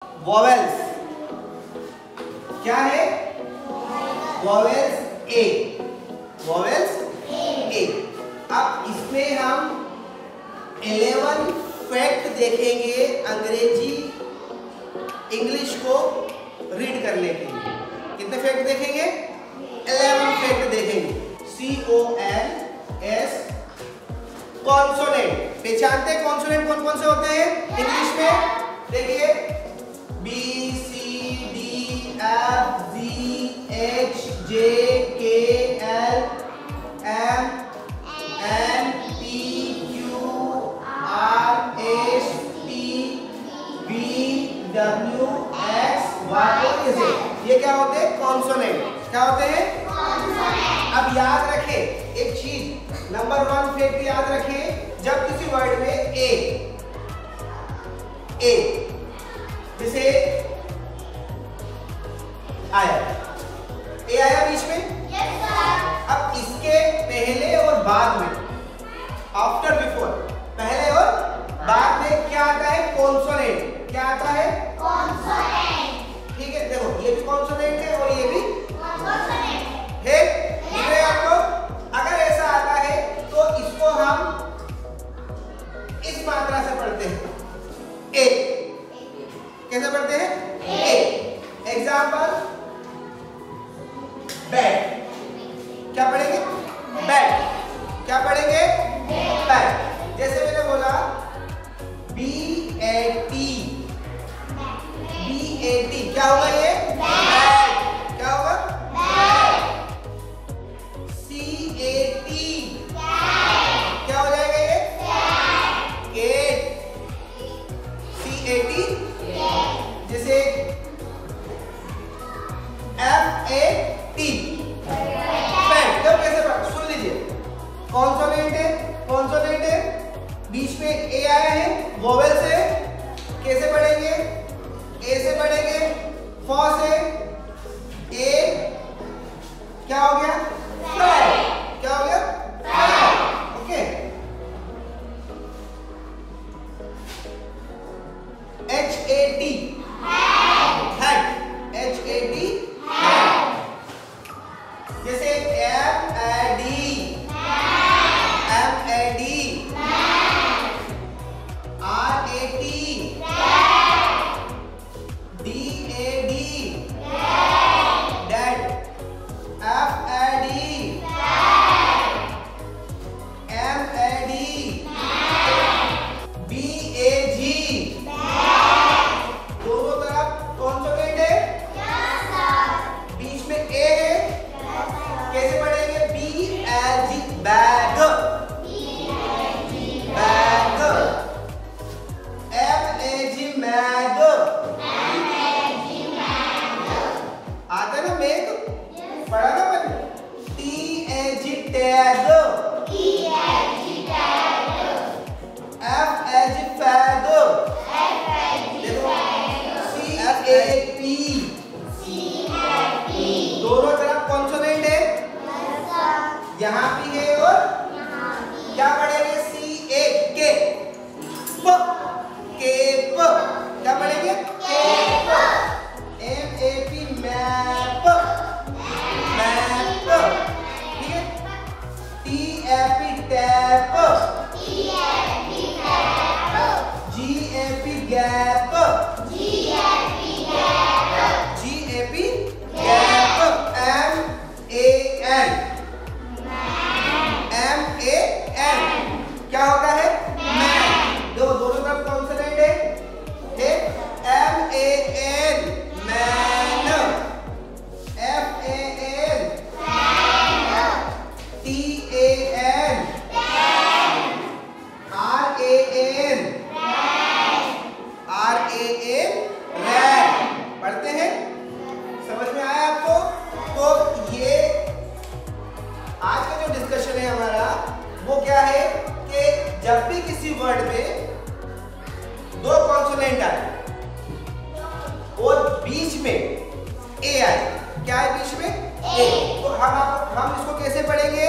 Vowels क्या है? Vowels ए, vowels ए। अब इसमें हम 11 फैक्ट देखेंगे अंग्रेजी इंग्लिश को रीड करने के लिए। कितने फैक्ट देखेंगे? 11 फैक्ट देखेंगे। CONS कॉन्सोनेंट पहचानते हैं? कॉन्सोनेंट कौन कौन से होते हैं इंग्लिश में? देखिए B C D F G H J K L M N P Q R S T V W X Y Z। ये क्या होते हैं? कॉन्सोनेंट। क्या होते हैं? कॉन्सोनेंट। अब याद रखें एक चीज, नंबर 1 फैक्ट याद रखें, जब किसी वर्ड में ए जैसे आया, ए आया बीच में, yes, sir। अब इसके पहले और बाद में, आफ्टर बिफोर, पहले और बाद में क्या आता है? कॉन्सोनेंट। क्या आता है? कॉन्सोनेंट। ठीक है, देखो ये भी कॉन्सोनेंट है और ये भी कॉन्सोनेंट है। दिख रहा है आपको? अगर ऐसा आता है तो इसको हम इस मात्रा से पढ़ते हैं, ए। कैसे पढ़ते हैं? ए। Example bat. क्या पढ़ेंगे? बैट। क्या पढ़ेंगे? बैट। जैसे मैंने बोला BAT, BAT क्या होगा ये? बैट। क्या होगा? बैट। CAT क्या हो जाएगा ये? कैट। CAT। जैसे FAT फैट। जब कैसे पढ़ा? सुन लीजिए, कॉन्सोनेंट है, कॉन्सोनेंट है, बीच में ए आया है, वोवेल से। कैसे पढ़ेंगे? ए से पढ़ेंगे, फॉ से। ए क्या हो गया? फैट। क्या हो गया? Fat. Okay. HAT hat, HAT hat. जैसे MAD, MAD, RAT, DAD, dad, FAD, MAD, BAG। दोनों तरफ कॉन्सोनेंट है, बीच में ए है। कैसे पढ़ेंगे? BAG bag, bag. MAG mag, आता है ना मैग? पढ़ा ना मैंने? TAG tag, FAG fag. देखो CAP, दोनों तरफ कॉन्सोनेंट है, यहाँ भी है और क्या पढ़ेंगे? CAP, cap. क्या पढ़ेंगे? केप। MAP map, map. ठीक है। TAP tap, GAP gap, GAP gap. MAN क्या होता है? मैन। दो दोनों तरफ कॉन्सोनेंट है, MAN man, FAN TAN, RAN रैन। पढ़ते हैं? समझ में आया आपको? तो ये आज का जो डिस्कशन है हमारा वो क्या है कि जब भी किसी वर्ड में दो कॉन्सोनेंट आए और बीच में ए आए, क्या है बीच में? ए। तो हम इसको कैसे पढ़ेंगे?